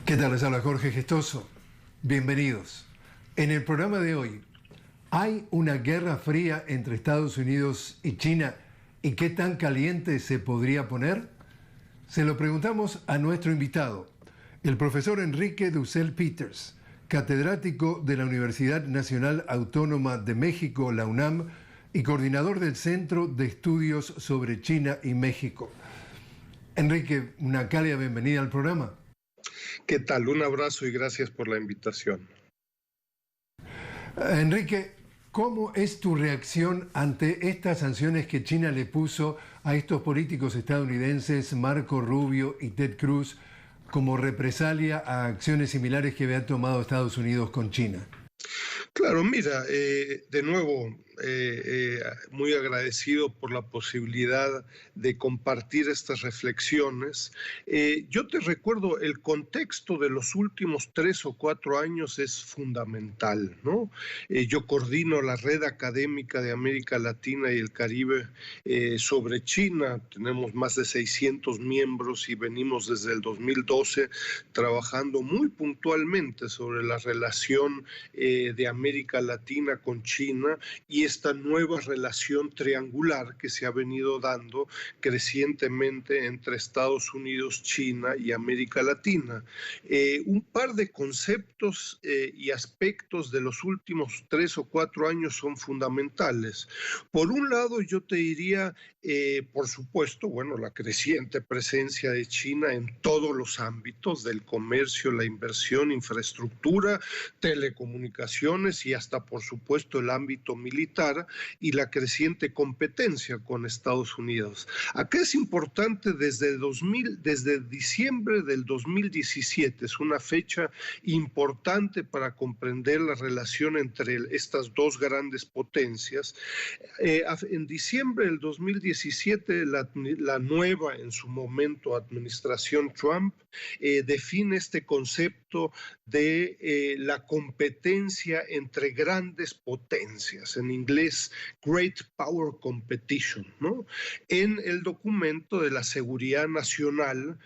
¿Qué tal? Les habla Jorge Gestoso. Bienvenidos. En el programa de hoy, ¿hay una guerra fría entre Estados Unidos y China y qué tan caliente se podría poner? Se lo preguntamos a nuestro invitado, el profesor Enrique Dussel Peters, catedrático de la Universidad Nacional Autónoma de México, la UNAM, y coordinador del Centro de Estudios sobre China y México. Enrique, una cálida bienvenida al programa. ¿Qué tal? Un abrazo y gracias por la invitación. Enrique, ¿cómo es tu reacción ante estas sanciones que China le puso a estos políticos estadounidenses, Marco Rubio y Ted Cruz, como represalia a acciones similares que había tomado Estados Unidos con China? Claro, mira, de nuevo, muy agradecido por la posibilidad de compartir estas reflexiones. Yo te recuerdo, el contexto de los últimos 3 o 4 años es fundamental, ¿no? Yo coordino la Red Académica de América Latina y el Caribe sobre China. Tenemos más de 600 miembros y venimos desde el 2012 trabajando muy puntualmente sobre la relación de América Latina con China y esta nueva relación triangular que se ha venido dando crecientemente entre Estados Unidos, China y América Latina. Un par de conceptos y aspectos de los últimos 3 o 4 años son fundamentales. Por un lado, yo te diría, por supuesto, bueno, la creciente presencia de China en todos los ámbitos del comercio, la inversión, infraestructura, telecomunicaciones y hasta, por supuesto, el ámbito militar y la creciente competencia con Estados Unidos. Acá es importante desde diciembre del 2017, es una fecha importante para comprender la relación entre estas dos grandes potencias. En diciembre del 2017, la nueva, en su momento, administración Trump define este concepto de la competencia entre grandes potencias, en inglés Great Power Competition, ¿no? En el documento de la Seguridad Nacional,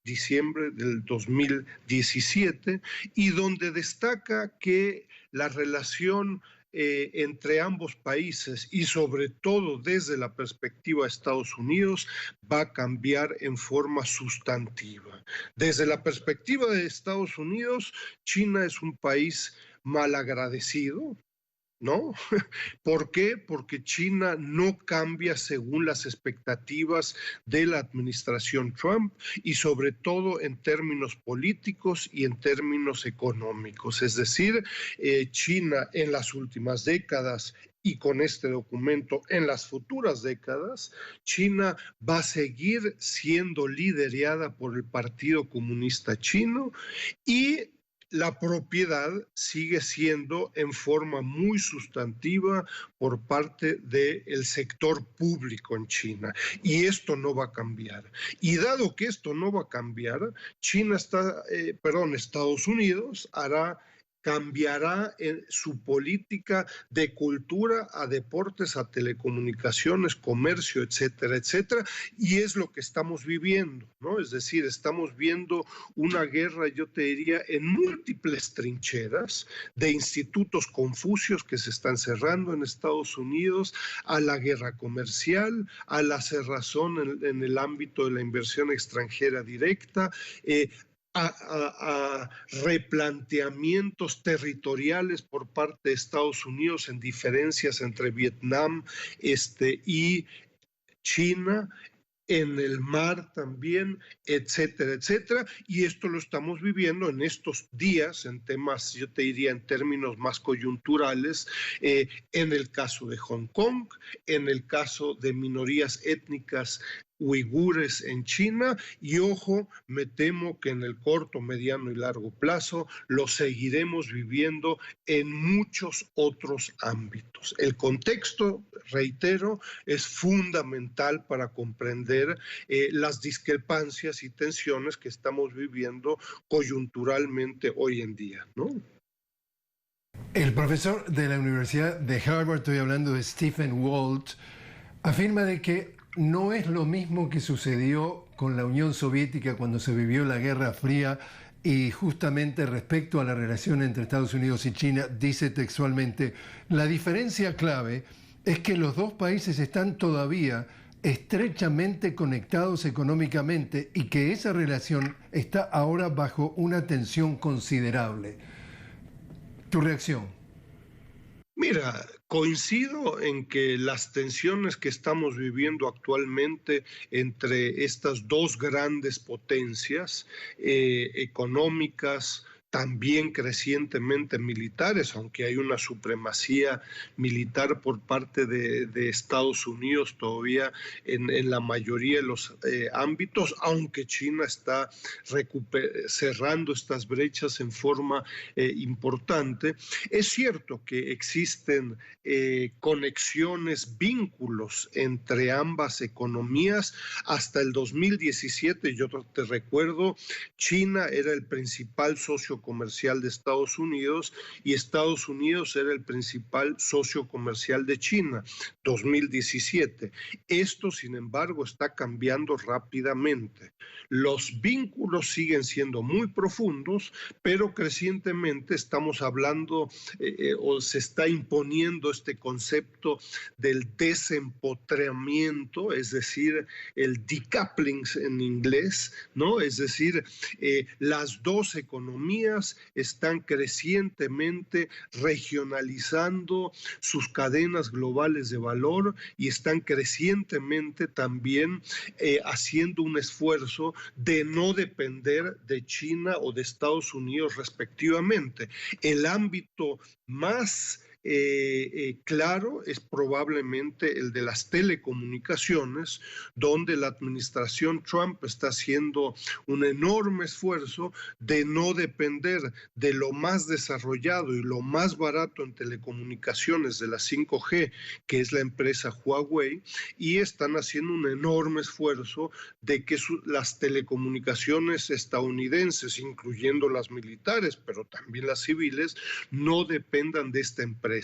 diciembre del 2017, y donde destaca que la relación entre ambos países y sobre todo desde la perspectiva de Estados Unidos va a cambiar en forma sustantiva. Desde la perspectiva de Estados Unidos, China es un país malagradecido, ¿no? ¿Por qué? Porque China no cambia según las expectativas de la administración Trump y sobre todo en términos políticos y en términos económicos. Es decir, China en las últimas décadas y con este documento en las futuras décadas, China va a seguir siendo liderada por el Partido Comunista Chino y la propiedad sigue siendo en forma muy sustantiva por parte del sector público en China. Y esto no va a cambiar. Y dado que esto no va a cambiar, Estados Unidos cambiará su política de cultura a deportes, a telecomunicaciones, comercio, etcétera, etcétera, y es lo que estamos viviendo, ¿no? Es decir, estamos viendo una guerra, yo te diría, en múltiples trincheras de institutos Confucios que se están cerrando en Estados Unidos, a la guerra comercial, a la cerrazón en el ámbito de la inversión extranjera directa, a replanteamientos territoriales por parte de Estados Unidos en diferencias entre Vietnam y China, en el mar también, etcétera, etcétera. Y esto lo estamos viviendo en estos días, en temas, yo te diría, en términos más coyunturales, en el caso de Hong Kong, en el caso de minorías étnicas uigures en China y ojo, me temo que en el corto, mediano y largo plazo lo seguiremos viviendo en muchos otros ámbitos. El contexto, reitero, es fundamental para comprender las discrepancias y tensiones que estamos viviendo coyunturalmente hoy en día, ¿no? El profesor de la Universidad de Harvard, estoy hablando de Stephen Walt, afirma de que no es lo mismo que sucedió con la Unión Soviética cuando se vivió la Guerra Fría y justamente respecto a la relación entre Estados Unidos y China, dice textualmente, la diferencia clave es que los dos países están todavía estrechamente conectados económicamente y que esa relación está ahora bajo una tensión considerable. ¿Tu reacción? Mira, coincido en que las tensiones que estamos viviendo actualmente entre estas dos grandes potencias económicas, también crecientemente militares, aunque hay una supremacía militar por parte de Estados Unidos todavía en la mayoría de los ámbitos, aunque China está cerrando estas brechas en forma importante. Es cierto que existen conexiones, vínculos entre ambas economías. Hasta el 2017, yo te recuerdo, China era el principal socio comercial de Estados Unidos y Estados Unidos era el principal socio comercial de China, 2017. Esto, sin embargo, está cambiando rápidamente. Los vínculos siguen siendo muy profundos, pero crecientemente estamos hablando o se está imponiendo este concepto del desempotramiento, es decir, el decoupling en inglés, ¿no? Es decir, las dos economías están crecientemente regionalizando sus cadenas globales de valor y están crecientemente también haciendo un esfuerzo de no depender de China o de Estados Unidos respectivamente. El ámbito más claro es probablemente el de las telecomunicaciones, donde la administración Trump está haciendo un enorme esfuerzo de no depender de lo más desarrollado y lo más barato en telecomunicaciones de la 5G, que es la empresa Huawei, y están haciendo un enorme esfuerzo de que las telecomunicaciones estadounidenses, incluyendo las militares, pero también las civiles, no dependan de esta empresa.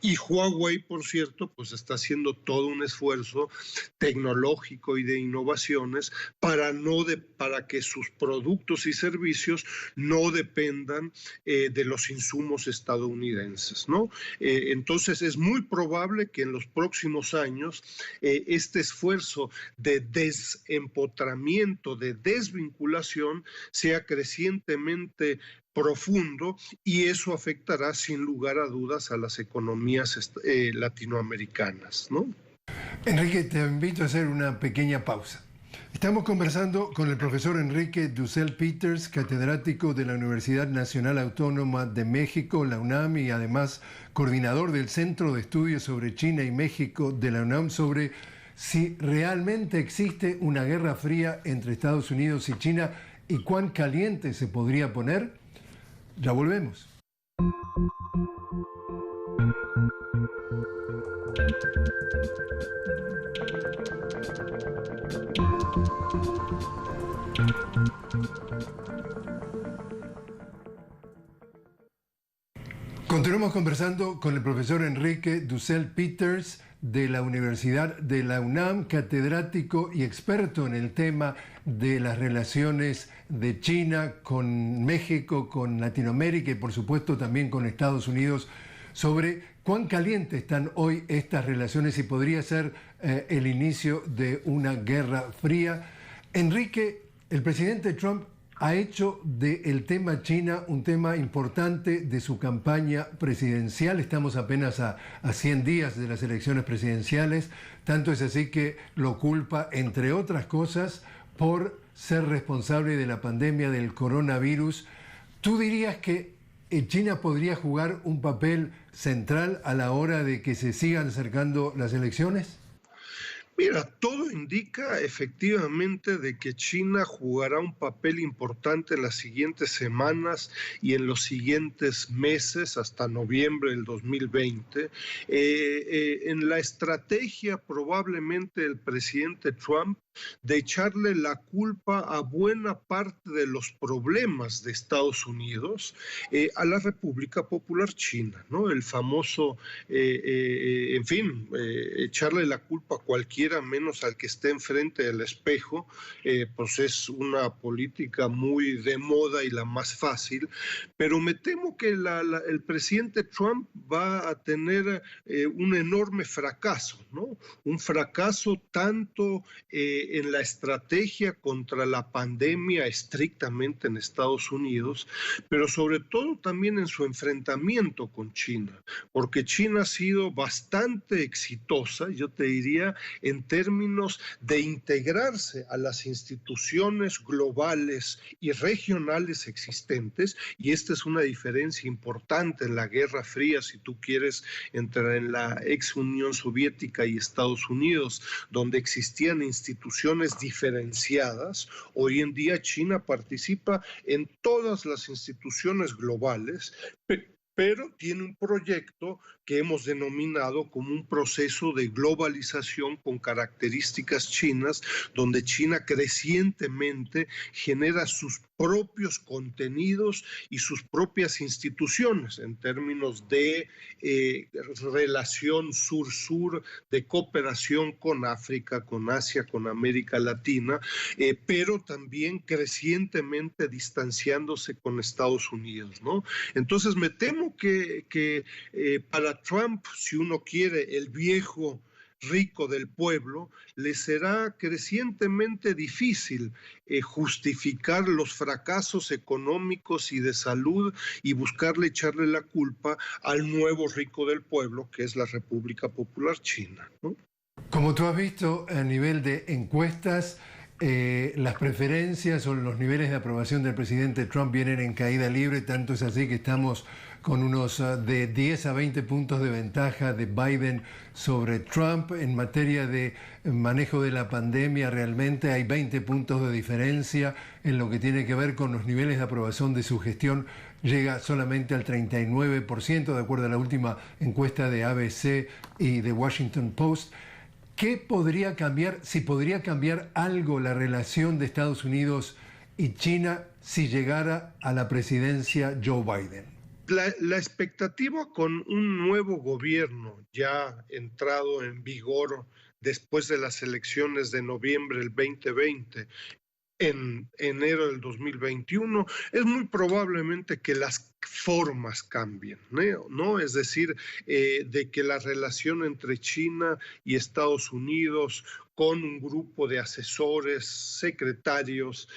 Y Huawei, por cierto, pues está haciendo todo un esfuerzo tecnológico y de innovaciones para que sus productos y servicios no dependan de los insumos estadounidenses, ¿no? Entonces es muy probable que en los próximos años este esfuerzo de desempotramiento, de desvinculación, sea crecientemente profundo y eso afectará sin lugar a dudas a las economías latinoamericanas, ¿no? Enrique, te invito a hacer una pequeña pausa. Estamos conversando con el profesor Enrique Dussel-Peters, catedrático de la Universidad Nacional Autónoma de México, la UNAM, y además coordinador del Centro de Estudios sobre China y México de la UNAM, sobre si realmente existe una guerra fría entre Estados Unidos y China y cuán caliente se podría poner. Ya volvemos. Continuamos conversando con el profesor Enrique Dussel-Peters de la Universidad de la UNAM, catedrático y experto en el tema de las relaciones de China con México, con Latinoamérica y por supuesto también con Estados Unidos, sobre cuán calientes están hoy estas relaciones y podría ser el inicio de una guerra fría. Enrique, el presidente Trump ha hecho del tema China un tema importante de su campaña presidencial. Estamos apenas a 100 días de las elecciones presidenciales. Tanto es así que lo culpa, entre otras cosas, por ser responsable de la pandemia del coronavirus. ¿Tú dirías que China podría jugar un papel central a la hora de que se sigan acercando las elecciones? Mira, todo indica efectivamente de que China jugará un papel importante en las siguientes semanas y en los siguientes meses, hasta noviembre del 2020. En la estrategia probablemente del presidente Trump de echarle la culpa a buena parte de los problemas de Estados Unidos a la República Popular China, ¿no? El famoso, echarle la culpa a cualquiera menos al que esté enfrente del espejo, pues es una política muy de moda y la más fácil, pero me temo que el presidente Trump va a tener un enorme fracaso, ¿no? Un fracaso tanto en la estrategia contra la pandemia estrictamente en Estados Unidos, pero sobre todo también en su enfrentamiento con China, porque China ha sido bastante exitosa, yo te diría, en términos de integrarse a las instituciones globales y regionales existentes, y esta es una diferencia importante en la Guerra Fría, si tú quieres, entre la ex Unión Soviética y Estados Unidos, donde existían instituciones diferenciadas. Hoy en día China participa en todas las instituciones globales, pero tiene un proyecto que hemos denominado como un proceso de globalización con características chinas, donde China crecientemente genera sus propios contenidos y sus propias instituciones en términos de relación sur-sur, de cooperación con África, con Asia, con América Latina, pero también crecientemente distanciándose con Estados Unidos, ¿no? Entonces me temo que para Trump, si uno quiere, el viejo rico del pueblo, le será crecientemente difícil justificar los fracasos económicos y de salud y buscarle echarle la culpa al nuevo rico del pueblo, que es la República Popular China, ¿no? Como tú has visto, a nivel de encuestas, las preferencias o los niveles de aprobación del presidente Trump vienen en caída libre, tanto es así que estamos con unos de 10 a 20 puntos de ventaja de Biden sobre Trump. En materia de manejo de la pandemia, realmente hay 20 puntos de diferencia en lo que tiene que ver con los niveles de aprobación de su gestión. Llega solamente al 39%, de acuerdo a la última encuesta de ABC y de Washington Post. ¿Qué podría cambiar, si podría cambiar algo la relación de Estados Unidos y China si llegara a la presidencia Joe Biden? La expectativa con un nuevo gobierno ya entrado en vigor después de las elecciones de noviembre del 2020, en enero del 2021, es muy probablemente que las formas cambien, ¿no? Es decir, de que la relación entre China y Estados Unidos con un grupo de asesores, secretarios,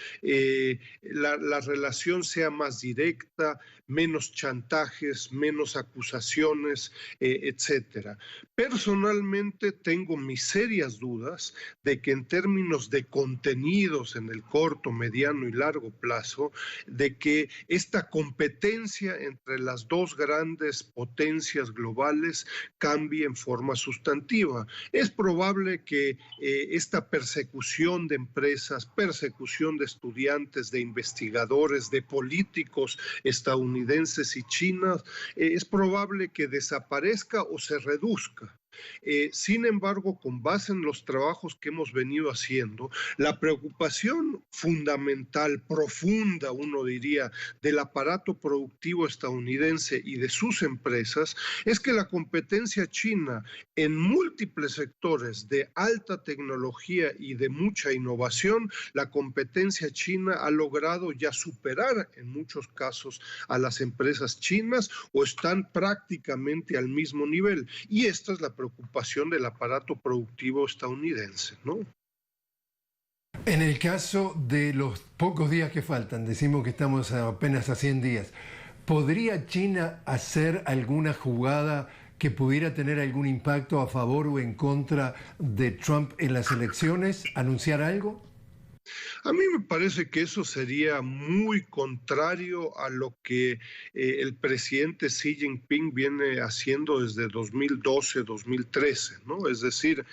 la relación sea más directa, menos chantajes, menos acusaciones, etcétera. Personalmente tengo mis serias dudas de que en términos de contenidos en el corto, mediano y largo plazo, de que esta competencia entre las dos grandes potencias globales cambie en forma sustantiva. Es probable que esta persecución de empresas, persecución de estudiantes, de investigadores, de políticos estadounidenses y chinos, es probable que desaparezca o se reduzca. Sin embargo, con base en los trabajos que hemos venido haciendo, la preocupación fundamental, profunda, uno diría, del aparato productivo estadounidense y de sus empresas es que la competencia china en múltiples sectores de alta tecnología y de mucha innovación, la competencia china ha logrado ya superar en muchos casos a las empresas chinas o están prácticamente al mismo nivel. Y esta es la preocupación del aparato productivo estadounidense, ¿no? En el caso de los pocos días que faltan, decimos que estamos apenas a 100 días, ¿podría China hacer alguna jugada que pudiera tener algún impacto a favor o en contra de Trump en las elecciones? ¿Anunciar algo? A mí me parece que eso sería muy contrario a lo que el presidente Xi Jinping viene haciendo desde 2012, 2013, ¿no? Es decir,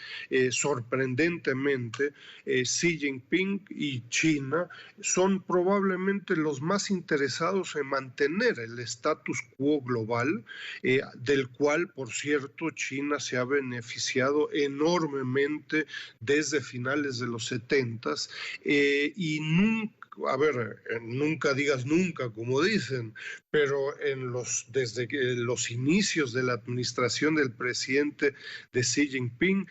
sorprendentemente, Xi Jinping y China son probablemente los más interesados en mantener el status quo global, del cual, por cierto, China se ha beneficiado enormemente desde finales de los 70s. Y nunca, a ver, nunca digas nunca, como dicen, pero desde los inicios de la administración del presidente de Xi Jinping,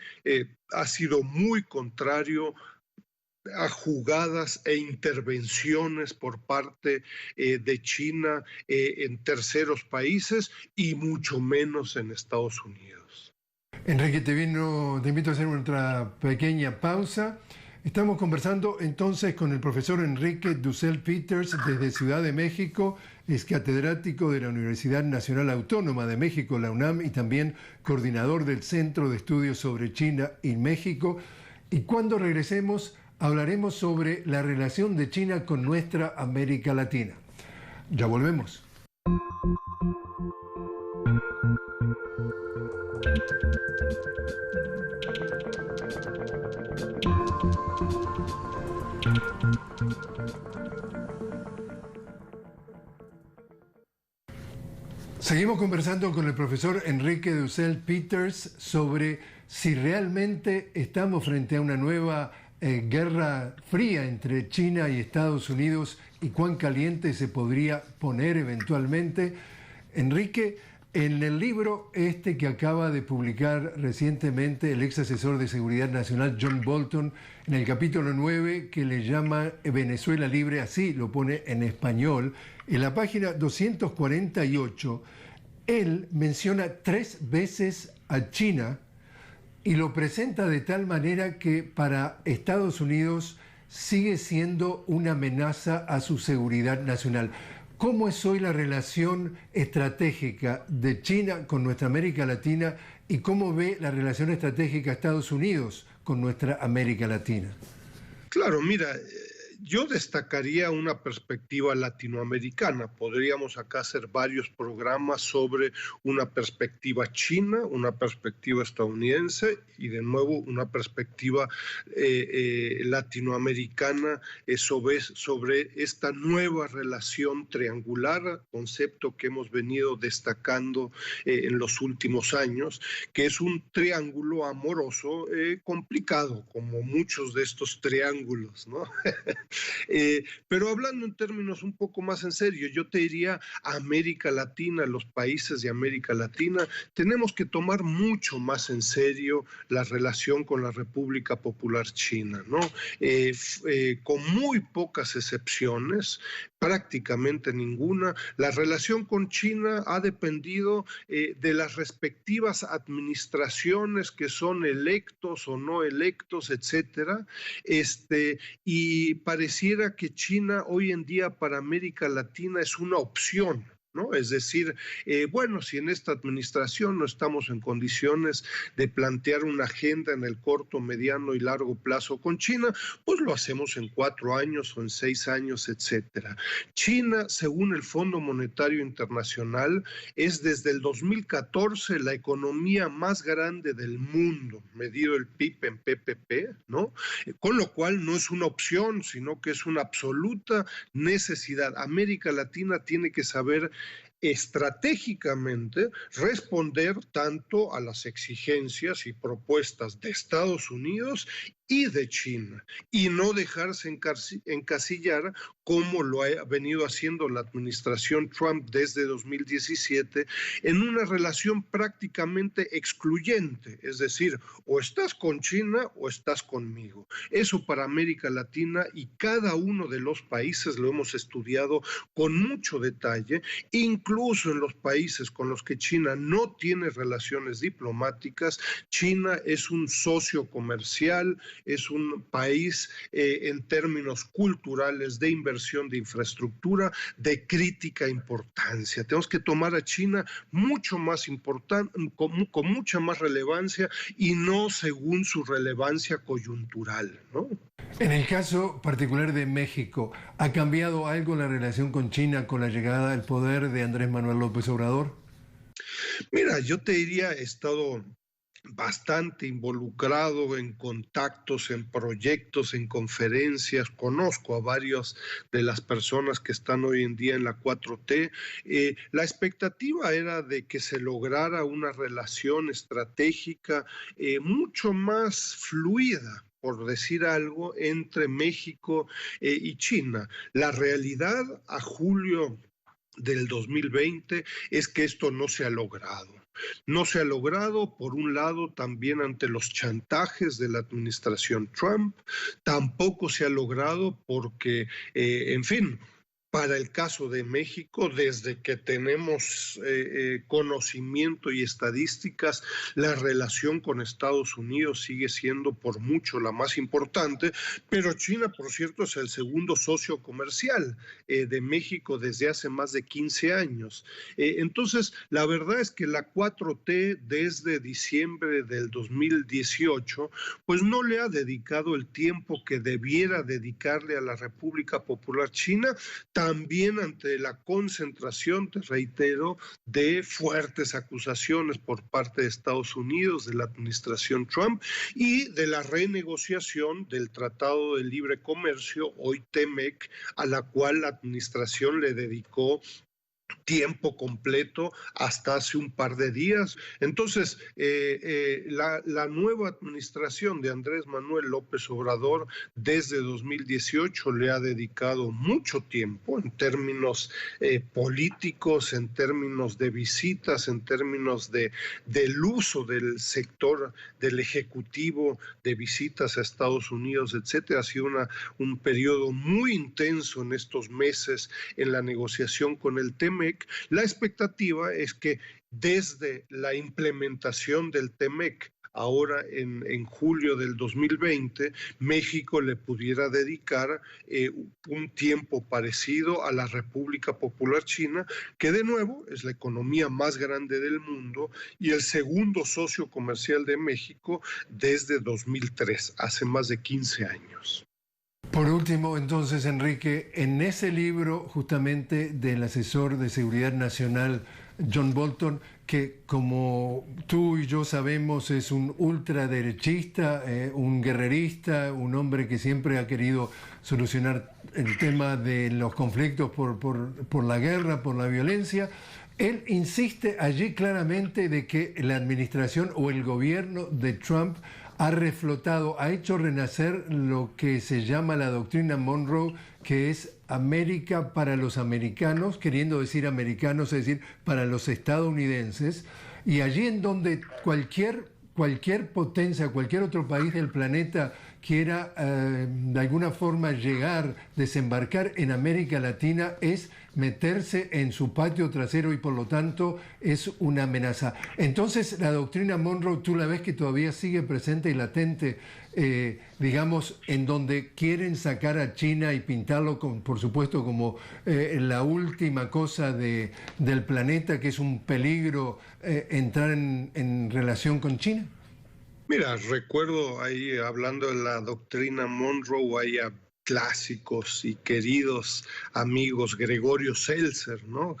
ha sido muy contrario a jugadas e intervenciones por parte de China en terceros países y mucho menos en Estados Unidos. Enrique, te invito a hacer otra pequeña pausa. Estamos conversando entonces con el profesor Enrique Dussel Peters desde Ciudad de México, es catedrático de la Universidad Nacional Autónoma de México, la UNAM, y también coordinador del Centro de Estudios sobre China y México. Y cuando regresemos hablaremos sobre la relación de China con nuestra América Latina. Ya volvemos. Seguimos conversando con el profesor Enrique Dussel Peters sobre si realmente estamos frente a una nueva guerra fría entre China y Estados Unidos y cuán caliente se podría poner eventualmente. Enrique, en el libro que acaba de publicar recientemente el ex asesor de Seguridad Nacional John Bolton, en el capítulo 9, que le llama Venezuela Libre, así lo pone en español, en la página 248, él menciona 3 veces a China y lo presenta de tal manera que para Estados Unidos sigue siendo una amenaza a su seguridad nacional. ¿Cómo es hoy la relación estratégica de China con nuestra América Latina y cómo ve la relación estratégica de Estados Unidos con nuestra América Latina? Claro, mira, yo destacaría una perspectiva latinoamericana. Podríamos acá hacer varios programas sobre una perspectiva china, una perspectiva estadounidense y de nuevo una perspectiva latinoamericana sobre esta nueva relación triangular, concepto que hemos venido destacando en los últimos años, que es un triángulo amoroso complicado, como muchos de estos triángulos, ¿no? Pero hablando en términos un poco más en serio, yo te diría América Latina, los países de América Latina, tenemos que tomar mucho más en serio la relación con la República Popular China, ¿no? Con muy pocas excepciones, prácticamente ninguna, la relación con China ha dependido de las respectivas administraciones que son electos o no electos, etcétera, y pareciera que China hoy en día para América Latina es una opción, ¿no? Es decir, bueno, si en esta administración no estamos en condiciones de plantear una agenda en el corto, mediano y largo plazo con China, pues lo hacemos en 4 años o en 6 años, etcétera. China, según el Fondo Monetario Internacional, es desde el 2014 la economía más grande del mundo, medido el PIB en PPP, ¿no? Con lo cual no es una opción, sino que es una absoluta necesidad. América Latina tiene que saber estratégicamente responder tanto a las exigencias y propuestas de Estados Unidos y de China, y no dejarse encasillar como lo ha venido haciendo la administración Trump desde 2017 en una relación prácticamente excluyente, es decir, o estás con China o estás conmigo. Eso para América Latina y cada uno de los países lo hemos estudiado con mucho detalle, incluso incluso en los países con los que China no tiene relaciones diplomáticas, China es un socio comercial, es un país en términos culturales, de inversión de infraestructura, de crítica importancia. Tenemos que tomar a China mucho más importante, con mucha más relevancia y no según su relevancia coyuntural, ¿no? En el caso particular de México, ¿ha cambiado algo la relación con China con la llegada al poder de Andrés Manuel López Obrador? Mira, yo te diría, he estado bastante involucrado en contactos, en proyectos, en conferencias. Conozco a varias de las personas que están hoy en día en la 4T. La expectativa era de que se lograra una relación estratégica mucho más fluida, por decir algo, entre México y China. La realidad a julio del 2020 es que esto no se ha logrado. No se ha logrado, por un lado, también ante los chantajes de la administración Trump, tampoco se ha logrado porque, en fin, para el caso de México, desde que tenemos conocimiento y estadísticas, la relación con Estados Unidos sigue siendo por mucho la más importante, pero China, por cierto, es el segundo socio comercial de México desde hace más de 15 años. Entonces, la verdad es que la 4T desde diciembre del 2018, pues no le ha dedicado el tiempo que debiera dedicarle a la República Popular China, también ante la concentración, te reitero, de fuertes acusaciones por parte de Estados Unidos, de la administración Trump y de la renegociación del Tratado de Libre Comercio, hoy TEMEC, a la cual la administración le dedicó tiempo completo hasta hace un par de días. Entonces, la nueva administración de Andrés Manuel López Obrador desde 2018 le ha dedicado mucho tiempo en términos políticos, en términos de visitas, en términos del uso del sector del Ejecutivo, de visitas a Estados Unidos, etcétera. Ha sido un periodo muy intenso en estos meses en la negociación con el TEMEC. La expectativa es que desde la implementación del TEMEC, ahora en julio del 2020, México le pudiera dedicar un tiempo parecido a la República Popular China, que de nuevo es la economía más grande del mundo y el segundo socio comercial de México desde 2003, hace más de 15 años. Por último, entonces, Enrique, en ese libro justamente del asesor de seguridad nacional John Bolton, que como tú y yo sabemos es un ultraderechista, un guerrerista, un hombre que siempre ha querido solucionar el tema de los conflictos por la guerra, por la violencia, él insiste allí claramente de que la administración o el gobierno de Trump ha reflotado, ha hecho renacer lo que se llama la doctrina Monroe, que es América para los americanos, queriendo decir americanos, es decir, para los estadounidenses, y allí en donde cualquier potencia, cualquier otro país del planeta quiera de alguna forma llegar, desembarcar en América Latina, es meterse en su patio trasero y por lo tanto es una amenaza. Entonces la doctrina Monroe, tú la ves que todavía sigue presente y latente, digamos, en donde quieren sacar a China y pintarlo, por supuesto, como la última cosa del planeta, que es un peligro entrar en relación con China. Mira, recuerdo ahí hablando de la doctrina Monroe, hay clásicos y queridos amigos, Gregorio Seltzer, ¿no?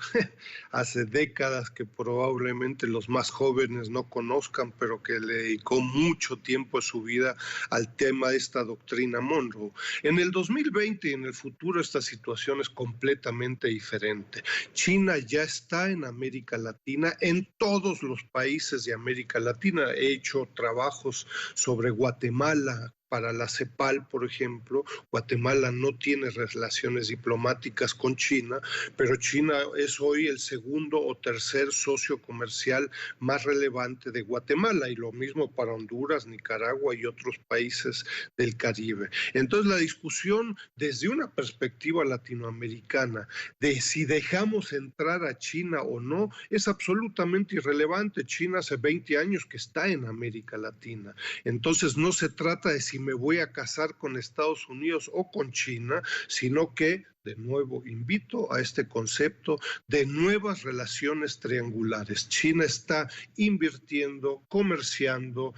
Hace décadas que probablemente los más jóvenes no conozcan, pero que le dedicó mucho tiempo de su vida al tema de esta doctrina Monroe. En el 2020 y en el futuro esta situación es completamente diferente. China ya está en América Latina, en todos los países de América Latina. He hecho trabajos sobre Guatemala, para la CEPAL, por ejemplo. Guatemala no tiene relaciones diplomáticas con China, pero China es hoy el segundo o tercer socio comercial más relevante de Guatemala, y lo mismo para Honduras, Nicaragua y otros países del Caribe. Entonces, la discusión desde una perspectiva latinoamericana de si dejamos entrar a China o no es absolutamente irrelevante. China hace 20 años que está en América Latina. Entonces, no se trata de si me voy a casar con Estados Unidos o con China, sino que, de nuevo, invito a este concepto de nuevas relaciones triangulares. China está invirtiendo, comerciando,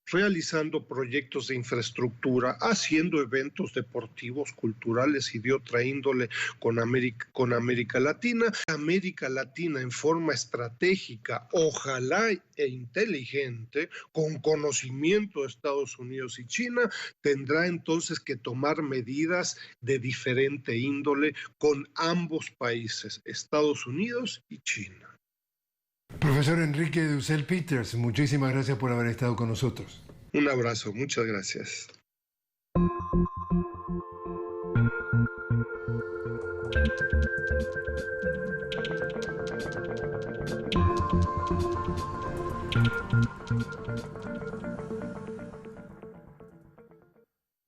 realizando proyectos de infraestructura, haciendo eventos deportivos, culturales y de otra índole con América Latina. América Latina en forma estratégica, ojalá e inteligente, con conocimiento de Estados Unidos y China, tendrá entonces que tomar medidas de diferente índole con ambos países, Estados Unidos y China. Profesor Enrique Dussel Peters, muchísimas gracias por haber estado con nosotros. Un abrazo, muchas gracias.